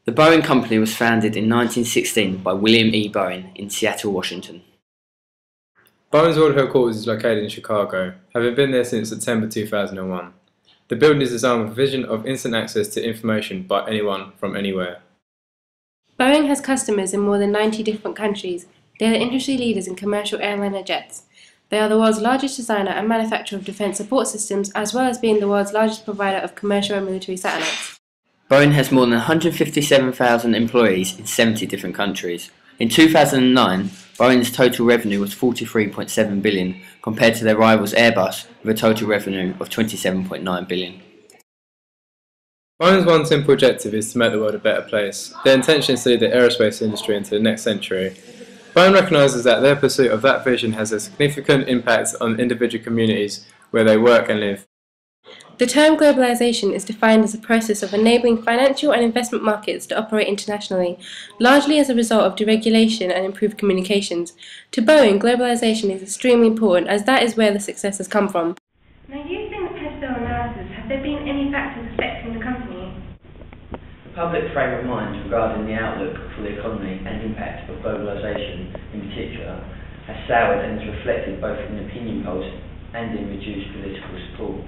The Boeing Company was founded in 1916 by William E. Boeing in Seattle, Washington. Boeing's world headquarters is located in Chicago, having been there since September 2001. The building is designed with a vision of instant access to information by anyone from anywhere. Boeing has customers in more than 90 different countries. They are the industry leaders in commercial airliner jets. They are the world's largest designer and manufacturer of defense support systems, as well as being the world's largest provider of commercial and military satellites. Boeing has more than 157,000 employees in 70 different countries. In 2009, Boeing's total revenue was $43.7 billion, compared to their rivals Airbus, with a total revenue of $27.9 billion. Boeing's one simple objective is to make the world a better place. Their intention is to lead the aerospace industry into the next century. Boeing recognises that their pursuit of that vision has a significant impact on individual communities where they work and live. The term globalisation is defined as a process of enabling financial and investment markets to operate internationally, largely as a result of deregulation and improved communications. To Boeing, globalisation is extremely important, as that is where the success has come from. Now, using the PESTEL analysis, have there been any factors affecting the company? The public frame of mind regarding the outlook for the economy and impact of globalisation in particular has soured and is reflected both in opinion polls and in reduced political support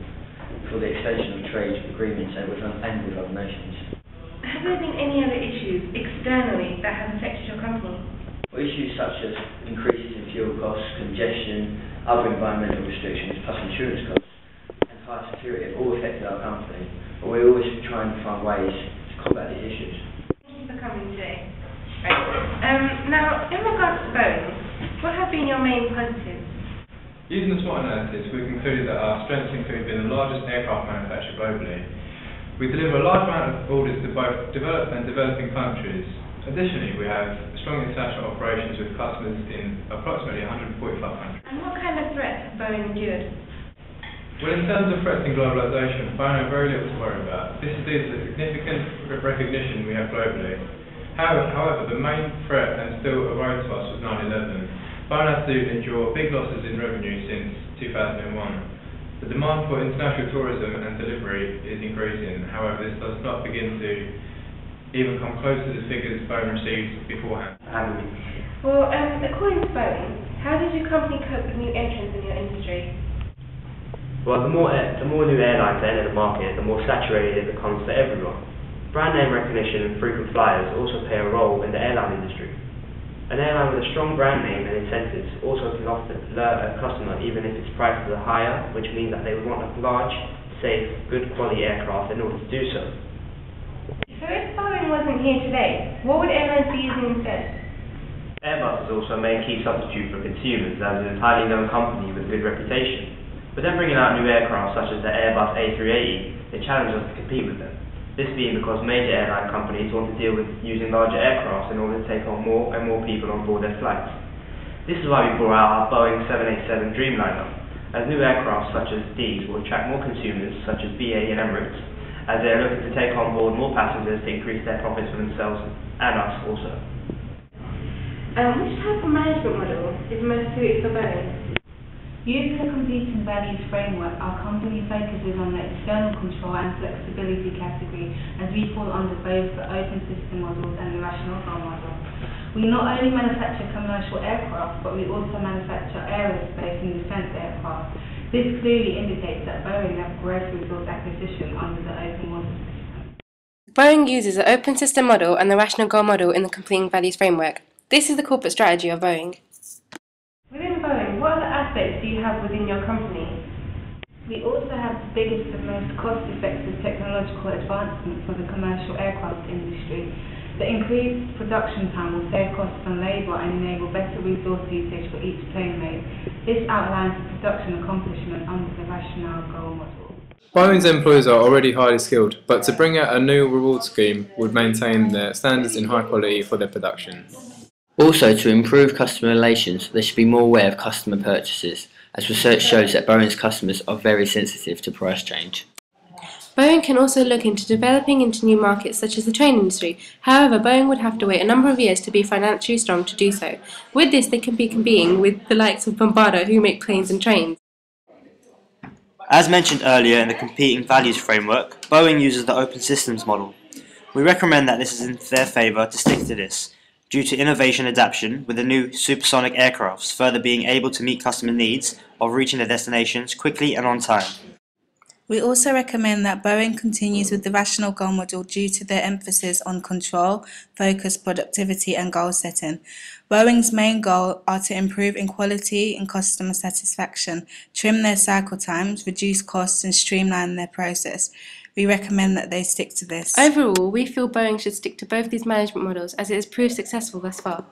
for the extension of trade agreements and with other nations. Have there been any other issues externally that have affected your company? Well, issues such as increases in fuel costs, congestion, other environmental restrictions, plus insurance costs and high security have all affected our company, but we're always trying to find ways to combat these issues. Thank you for coming today. Right. Now, in regards to Boeing, what have been your main positives? Using the SWOT analysis, we've concluded that our strengths include being the largest aircraft manufacturer globally. We deliver a large amount of orders to both developed and developing countries. Additionally, we have strong international operations with customers in approximately 145 countries. And what kind of threats have Boeing endured? Well, in terms of threats in globalisation, Boeing have very little to worry about. This is due to the significant recognition we have globally. However, the main threat and still a worry to us was 9/11. Boeing has to endure big losses in revenue since 2001. The demand for international tourism and delivery is increasing. However, this does not begin to even come close to the figures Boeing received beforehand. Well, according to Boeing, how does your company cope with new entrants in your industry? Well, the more new airlines enter the market, the more saturated it becomes for everyone. Brand name recognition and frequent flyers also play a role in the airline industry. An airline with a strong brand name and incentives also can often lure a customer even if its prices are higher, which means that they would want a large, safe, good quality aircraft in order to do so. So if Boeing wasn't here today, what would airlines be using instead? Airbus is also a main key substitute for consumers as it is a highly known company with a good reputation. But then bringing out new aircraft such as the Airbus A380, they challenge us to compete with them. This being because major airline companies want to deal with using larger aircraft in order to take on more and more people on board their flights. This is why we brought out our Boeing 787 Dreamliner, as new aircraft such as these will attract more consumers such as BA and Emirates, as they are looking to take on board more passengers to increase their profits for themselves and us also. Which type of management model is most suited for Boeing? Using the competing values framework, our company focuses on the external control and flexibility category, as we fall under both the open system models and the rational goal model. We not only manufacture commercial aircraft, but we also manufacture aerospace and defence aircraft. This clearly indicates that Boeing have growth resource acquisition under the open model system. Boeing uses the open system model and the rational goal model in the completing values framework. This is the corporate strategy of Boeing. Within Boeing, what other aspects do you have within your company? We also have the biggest and most cost-effective technological advancement for the commercial aircraft industry. The increased production time will save costs on labour and enable better resource usage for each plane made. This outlines the production accomplishment under the rational goal model. Boeing's employees are already highly skilled, but to bring out a new reward scheme would maintain their standards in high quality for their production. Also, to improve customer relations, they should be more aware of customer purchases, as research shows that Boeing's customers are very sensitive to price change. Boeing can also look into developing into new markets such as the train industry. However, Boeing would have to wait a number of years to be financially strong to do so. With this, they can be competing with the likes of Bombardier, who make planes and trains. As mentioned earlier in the competing values framework, Boeing uses the open systems model. We recommend that this is in their favour to stick to this, due to innovation adaptation with the new supersonic aircrafts further being able to meet customer needs of reaching their destinations quickly and on time. We also recommend that Boeing continues with the rational goal model due to their emphasis on control, focus, productivity and goal setting. Boeing's main goal are to improve in quality and customer satisfaction, trim their cycle times, reduce costs and streamline their process. We recommend that they stick to this. Overall, we feel Boeing should stick to both these management models as it has proved successful thus far.